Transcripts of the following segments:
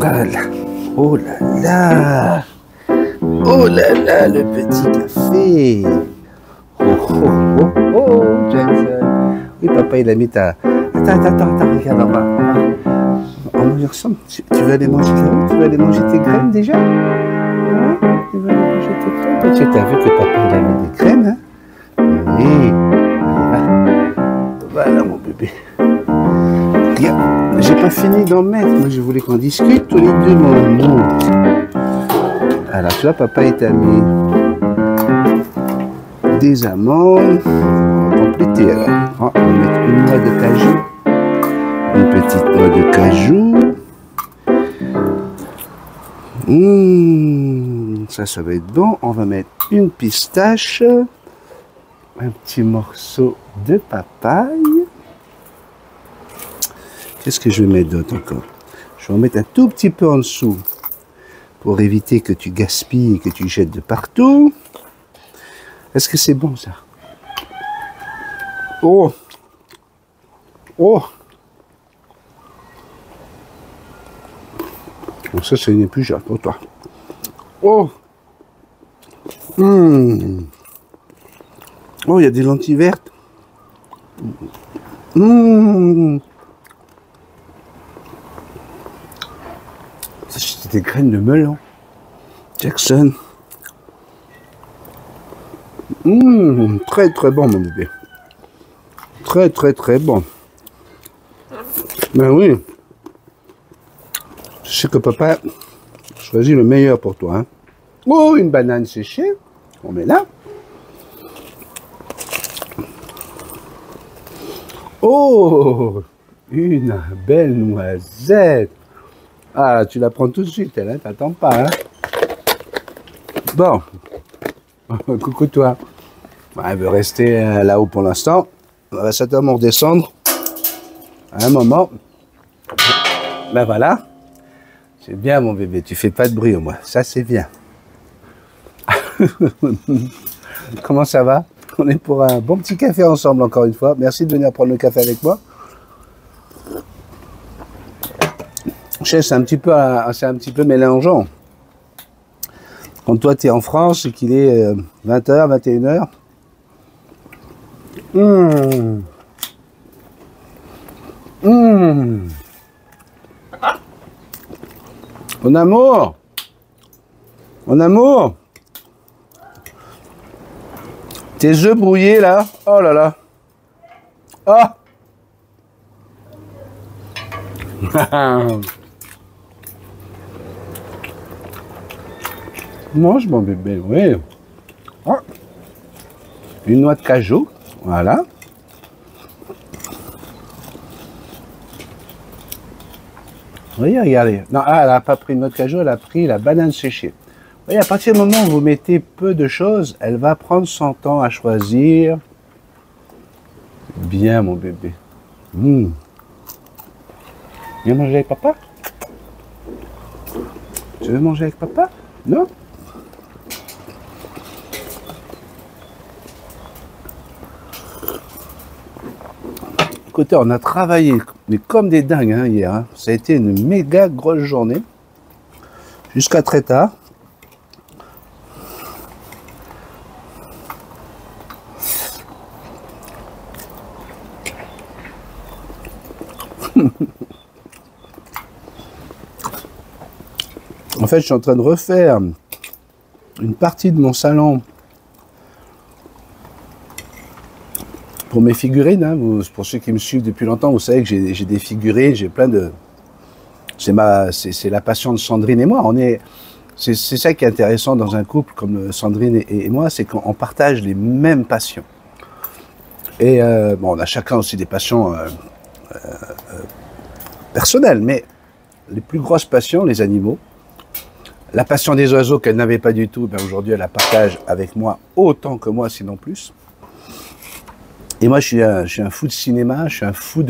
Voilà. Oh là là. Oh là là, le petit café. Oh oh oh oh, Jackson. Oui, papa, il a mis ta... Attends, regarde en bas. On mange ensemble. Tu veux aller manger là-haut? Tu veux aller manger tes graines déjà? Hein? Tu veux aller manger tes graines? Tu as vu que papa, il a mis des graines, hein? Oui. Voilà, mon bébé. Regarde, j'ai pas fini d'en mettre. Moi, je voulais qu'on discute tous les deux, mon amour. Alors, tu vois, papa, il t'a mis des amandes. On va compléter, alors. Oh, on va mettre une noix de cajou. Une petite noix de cajou. Ça va être bon. On va mettre une pistache. Un petit morceau de papaye. Qu'est-ce que je vais mettre d'autre encore? Je vais en mettre un tout petit peu en dessous pour éviter que tu gaspilles et que tu jettes de partout. Est-ce que c'est bon ça? Oh! Oh! Bon, ça, c'est une épluchette pour toi. Oh! Oh, il y a des lentilles vertes. C'est des graines de melon. Jackson. Très très bon, mon bébé. Très très très bon. Ben oui. Je sais que papa choisit le meilleur pour toi. Hein. Oh, une banane séchée. On met là. Oh, une belle noisette. Ah, tu la prends tout de suite, elle, hein, t'attends pas, hein. Bon. Coucou toi. Elle veut rester là-haut pour l'instant. On va certainement redescendre. À un moment. Ben voilà. C'est bien, mon bébé. Tu fais pas de bruit au moins. Ça, c'est bien. Comment ça va? On est pour un bon petit café ensemble encore une fois. Merci de venir prendre le café avec moi. Je sais, c'est un petit peu mélangeant. Quand toi tu es en France et qu'il est 20h, 21h. Mon amour. Mon amour. Tes œufs brouillés là, oh là là. Ah. Mange mon bébé, oui. Oh. Une noix de cajou, voilà. Oui, regardez. Non, elle n'a pas pris une noix de cajou, elle a pris la banane séchée. Oui, à partir du moment où vous mettez peu de choses, elle va prendre son temps à choisir. Bien, mon bébé. Viens manger avec papa? Tu veux manger avec papa? Non? Écoutez, on a travaillé mais comme des dingues hein, hier. Hein. Ça a été une méga grosse journée. Jusqu'à très tard. En fait, je suis en train de refaire une partie de mon salon pour mes figurines. Hein. Pour ceux qui me suivent depuis longtemps, vous savez que j'ai des figurines, j'ai plein de... C'est la passion de Sandrine et moi. C'est ça qui est intéressant dans un couple comme Sandrine et moi, c'est qu'on partage les mêmes passions. Et bon, on a chacun aussi des passions personnelles, mais les plus grosses passions, les animaux. La passion des oiseaux qu'elle n'avait pas du tout, ben aujourd'hui elle la partage avec moi autant que moi, sinon plus. Et moi je suis un fou de cinéma, je suis un fou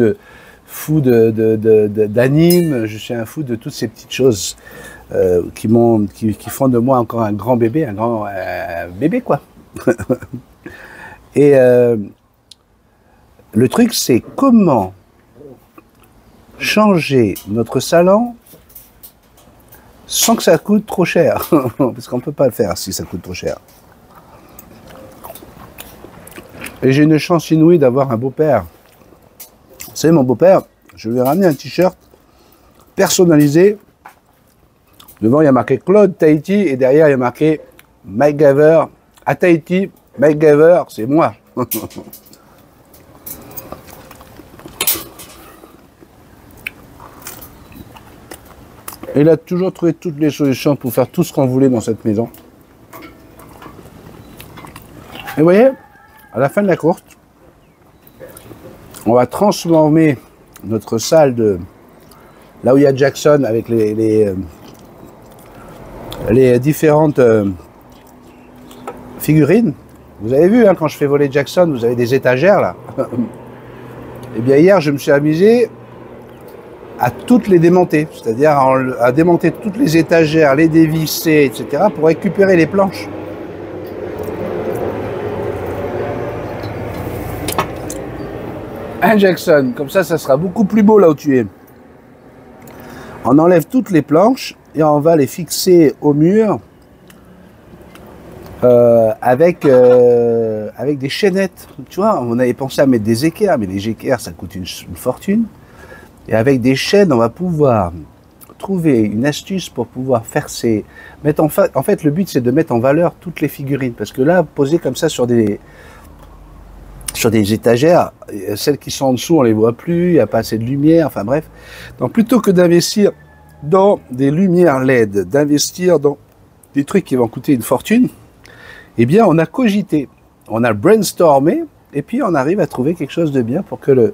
d'anime, je suis un fou de toutes ces petites choses qui font de moi encore un grand bébé, un grand bébé quoi. Et le truc c'est comment changer notre salon sans que ça coûte trop cher. Parce qu'on ne peut pas le faire si ça coûte trop cher. Et j'ai une chance inouïe d'avoir un beau-père. Vous savez, mon beau-père, je lui ai ramené un t-shirt personnalisé. Devant, il y a marqué Claude Tahiti et derrière, il y a marqué Mike Gaver. À Tahiti, Mike Gaver, c'est moi. Il a toujours trouvé toutes les solutions pour faire tout ce qu'on voulait dans cette maison. Et vous voyez, à la fin de la course, on va transformer notre salle de... Là où il y a Jackson avec les différentes figurines. Vous avez vu, hein, quand je fais voler Jackson, vous avez des étagères là. Et bien hier, je me suis amusé à toutes les démonter, c'est-à-dire à démonter toutes les étagères, les dévisser, etc., pour récupérer les planches. Hein, Jackson, comme ça sera beaucoup plus beau là où tu es. On enlève toutes les planches et on va les fixer au mur avec des chaînettes. Tu vois, on avait pensé à mettre des équerres, mais les équerres, ça coûte une fortune. Et avec des chaînes, on va pouvoir trouver une astuce pour pouvoir faire ces... En fait, le but, c'est de mettre en valeur toutes les figurines. Parce que là, posées comme ça sur des étagères, celles qui sont en dessous, on les voit plus, il n'y a pas assez de lumière, enfin bref. Donc, plutôt que d'investir dans des lumières LED, d'investir dans des trucs qui vont coûter une fortune, eh bien, on a cogité, on a brainstormé, et puis on arrive à trouver quelque chose de bien pour que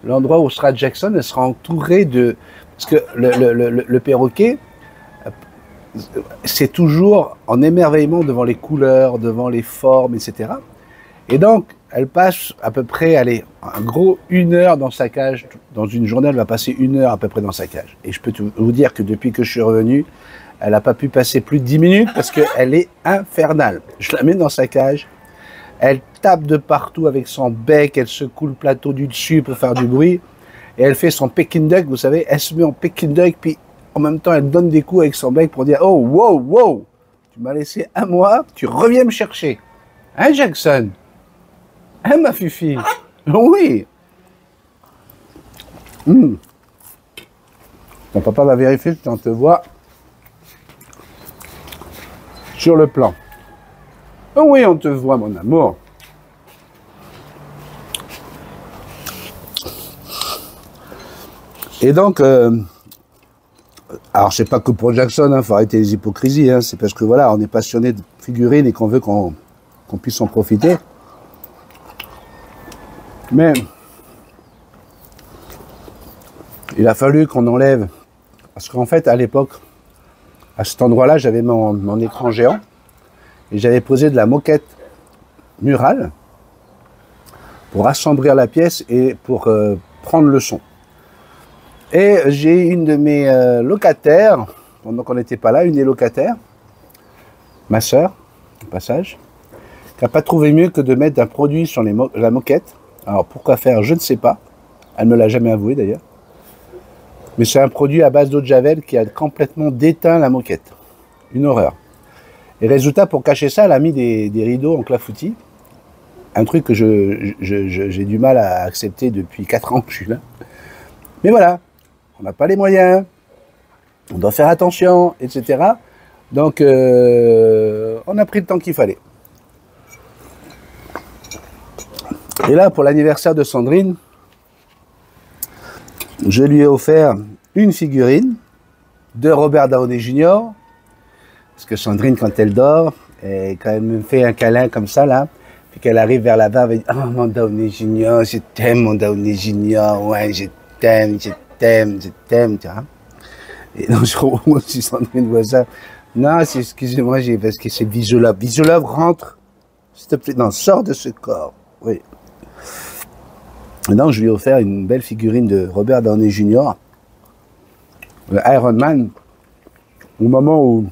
l'endroit où sera Jackson, elle sera entourée de... Parce que le perroquet, c'est toujours en émerveillement devant les couleurs, devant les formes, etc. Et donc, elle passe à peu près, allez, en gros, 1 heure dans sa cage. Dans une journée, elle va passer 1 heure à peu près dans sa cage. Et je peux vous dire que depuis que je suis revenu, elle n'a pas pu passer plus de 10 minutes parce qu'elle est infernale. Je la mets dans sa cage. Elle tape de partout avec son bec, elle secoue le plateau du dessus pour faire du bruit. Et elle fait son Peking duck, vous savez, elle se met en Peking duck, puis en même temps, elle donne des coups avec son bec pour dire « Oh, wow, wow, tu m'as laissé un mois, tu reviens me chercher. » Hein, Jackson? Hein, ma fifi? Oui. Ton papa va vérifier si on te voit sur le plan. Oh oui, on te voit, mon amour. Et donc, alors c'est pas que pour Jackson, hein, faut arrêter les hypocrisies, hein, c'est parce que voilà, on est passionné de figurines et qu'on veut qu'on puisse en profiter. Mais il a fallu qu'on enlève, parce qu'en fait, à l'époque, à cet endroit-là, j'avais mon écran géant et j'avais posé de la moquette murale pour assombrir la pièce et pour prendre le son. Et j'ai une de mes locataires, pendant qu'on n'était pas là, une des locataires, ma sœur, au passage, qui n'a pas trouvé mieux que de mettre un produit sur la moquette. Alors pourquoi faire, je ne sais pas. Elle ne me l'a jamais avoué d'ailleurs. Mais c'est un produit à base d'eau de Javel qui a complètement déteint la moquette. Une horreur. Et résultat, pour cacher ça, elle a mis des rideaux en clafoutis. Un truc que j'ai du mal à accepter depuis 4 ans que je suis là. Mais voilà, on n'a pas les moyens, on doit faire attention, etc. Donc, on a pris le temps qu'il fallait. Et là, pour l'anniversaire de Sandrine, je lui ai offert une figurine de Robert Downey Jr. Parce que Sandrine, quand elle dort, quand elle me fait un câlin comme ça, là, puis qu'elle arrive vers la barre, elle dit « Oh, mon Downey Jr., je t'aime, mon Downey Jr., ouais, je t'aime, tu vois. » Et donc, je comprends si Sandrine voit ça. Non, excusez-moi, parce que c'est Visualove. Visualove, rentre, s'il te plaît. Non, sors de ce corps. Oui. Et donc, je lui ai offert une belle figurine de Robert Downey Jr., le Iron Man, au moment où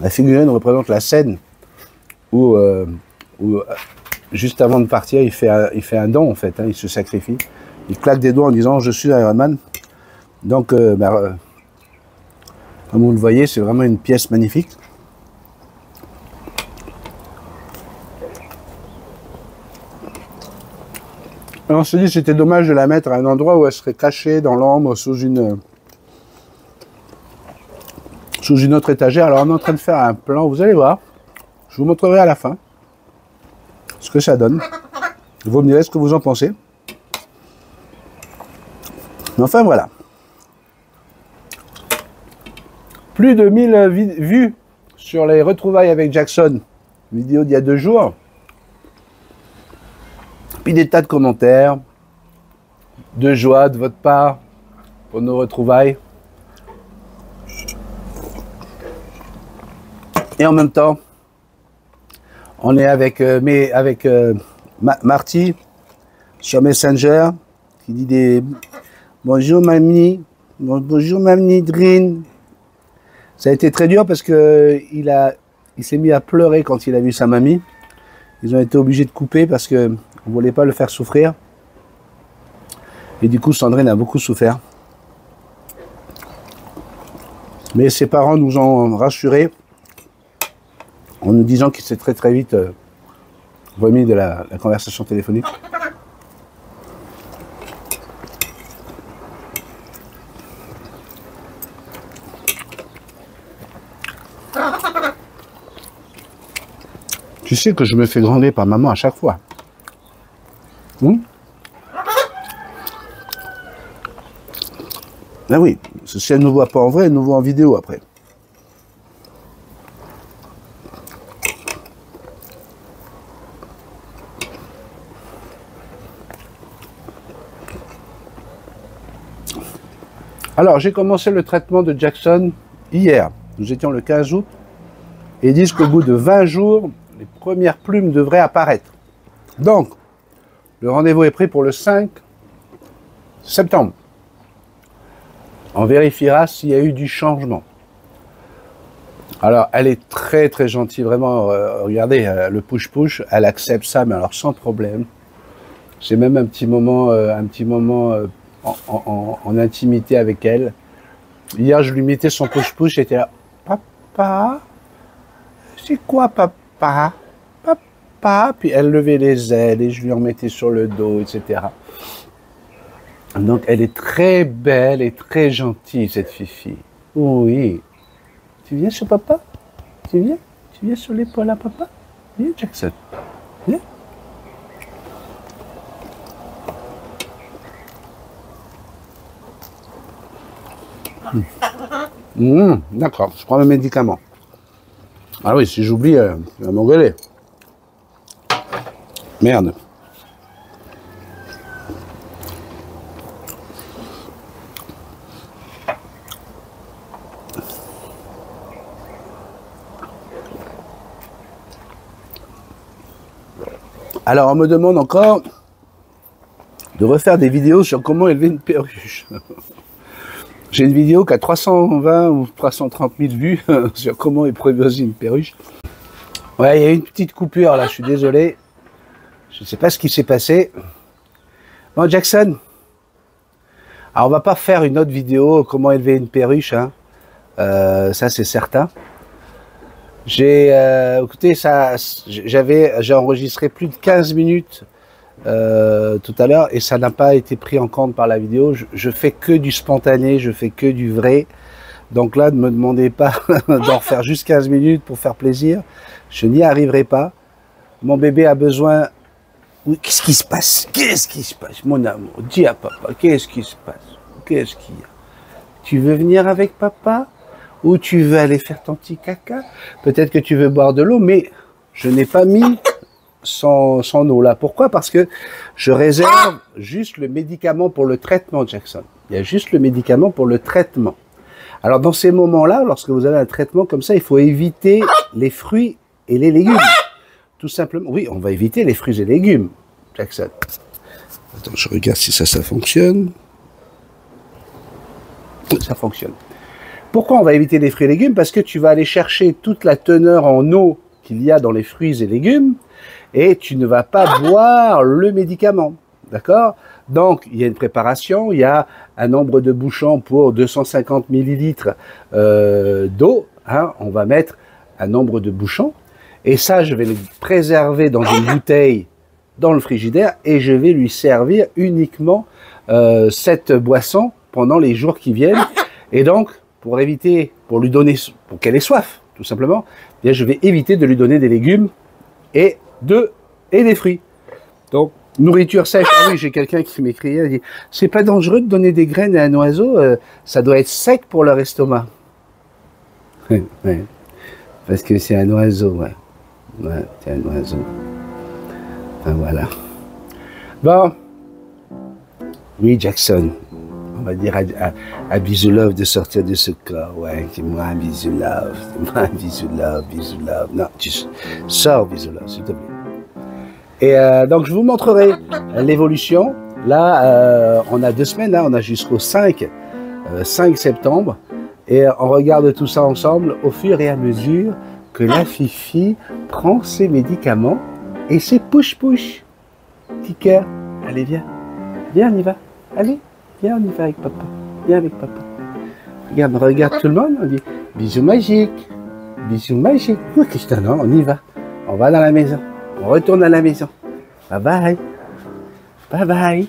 la figurine représente la scène où juste avant de partir, il fait un don, en fait, hein, il se sacrifie. Il claque des doigts en disant « Je suis Iron Man ». Donc, Comme vous le voyez, c'est vraiment une pièce magnifique. Alors on s'est dit que c'était dommage de la mettre à un endroit où elle serait cachée dans l'ombre sous une autre étagère. Alors on est en train de faire un plan, vous allez voir. Je vous montrerai à la fin ce que ça donne. Vous me direz ce que vous en pensez. Mais enfin voilà. Plus de 1000 vues sur les retrouvailles avec Jackson. Vidéo d'il y a 2 jours. Puis des tas de commentaires, de joie de votre part pour nos retrouvailles. Et en même temps, on est avec, Marty sur Messenger qui dit des bonjour mamie, bonjour mamie Drin. Ça a été très dur parce que il s'est mis à pleurer quand il a vu sa mamie. Ils ont été obligés de couper parce que on voulait pas le faire souffrir. Et du coup, Sandrine a beaucoup souffert. Mais ses parents nous ont rassurés en nous disant qu'il s'est très très vite remis de la conversation téléphonique. Tu sais que je me fais gronder par maman à chaque fois. Ah oui, si elle ne nous voit pas en vrai, elle nous voit en vidéo après. Alors, j'ai commencé le traitement de Jackson hier. Nous étions le 15 août. Et ils disent qu'au bout de 20 jours, les premières plumes devraient apparaître. Donc, le rendez-vous est pris pour le 5 septembre. On vérifiera s'il y a eu du changement. Alors, elle est très très gentille, vraiment. Regardez, le push-push, elle accepte ça, mais alors sans problème. J'ai même un petit moment en intimité avec elle. Hier, je lui mettais son push-push, j'étais là, papa, c'est quoi papa? Papa? Puis elle levait les ailes et je lui en mettais sur le dos, etc. Donc elle est très belle et très gentille, cette Fifi. Oui. Tu viens sur papa? Tu viens? Tu viens sur l'épaule à papa? Viens, Jackson. Viens. D'accord, je prends mes médicaments. Ah oui, si j'oublie, il va m'engueuler. Merde. Alors, on me demande encore de refaire des vidéos sur comment élever une perruche. J'ai une vidéo qui a 320 ou 330 000 vues sur comment élever une perruche. Ouais, il y a eu une petite coupure là, je suis désolé. Je ne sais pas ce qui s'est passé. Bon, Jackson. Alors, on va pas faire une autre vidéo comment élever une perruche, hein. Ça, c'est certain. Écoutez, j'ai enregistré plus de 15 minutes tout à l'heure et ça n'a pas été pris en compte par la vidéo. Je fais que du spontané, je fais que du vrai. Donc là, ne me demandez pas d'en refaire juste 15 minutes pour faire plaisir. Je n'y arriverai pas. Mon bébé a besoin... Oui, qu'est-ce qui se passe? Qu'est-ce qui se passe? Mon amour, dis à papa, qu'est-ce qui se passe? Qu'est-ce qu'il y a? Tu veux venir avec papa? Ou tu veux aller faire ton petit caca? Peut-être que tu veux boire de l'eau, mais je n'ai pas mis son eau là. Pourquoi? Parce que je réserve juste le médicament pour le traitement, Jackson. Il y a juste le médicament pour le traitement. Alors dans ces moments-là, lorsque vous avez un traitement comme ça, il faut éviter les fruits et les légumes. Tout simplement. Oui, on va éviter les fruits et légumes, Jackson. Attends, je regarde si ça fonctionne. Ça fonctionne. Pourquoi on va éviter les fruits et légumes? Parce que tu vas aller chercher toute la teneur en eau qu'il y a dans les fruits et légumes et tu ne vas pas boire le médicament. D'accord? Donc, il y a une préparation, il y a un nombre de bouchons pour 250 millilitres d'eau. Hein, on va mettre un nombre de bouchons. Et ça, je vais le préserver dans une bouteille dans le frigidaire et je vais lui servir uniquement cette boisson pendant les jours qui viennent. Et donc, pour éviter, pour lui donner, pour qu'elle ait soif, tout simplement, bien, je vais éviter de lui donner des légumes et des fruits. Donc, nourriture sèche. Ah oui, j'ai quelqu'un qui m'écrit, il dit, c'est pas dangereux de donner des graines à un oiseau, ça doit être sec pour leur estomac. Ouais, parce que c'est un oiseau, ouais. Ouais, c'est un oiseau. Enfin, voilà. Bon. Oui, Jackson. On va dire à Bisou Love de sortir de ce corps. Ouais, dis-moi un Bisou Love. Dis-moi un Bisou Love, Bisou Love. Non, tu sors Bisou Love, s'il te plaît. Et donc, je vous montrerai l'évolution. Là, on a 2 semaines, hein, on a jusqu'au 5 septembre. Et on regarde tout ça ensemble au fur et à mesure que la Fifi prend ses médicaments et ses push-push. Petit cœur, allez, viens. Viens, on y va. Allez, viens, on y va avec papa. Viens avec papa. Regarde tout le monde, on dit bisous magiques. Bisous magiques. Oui, Christian, non, on y va. On va dans la maison. On retourne à la maison. Bye bye. Bye bye.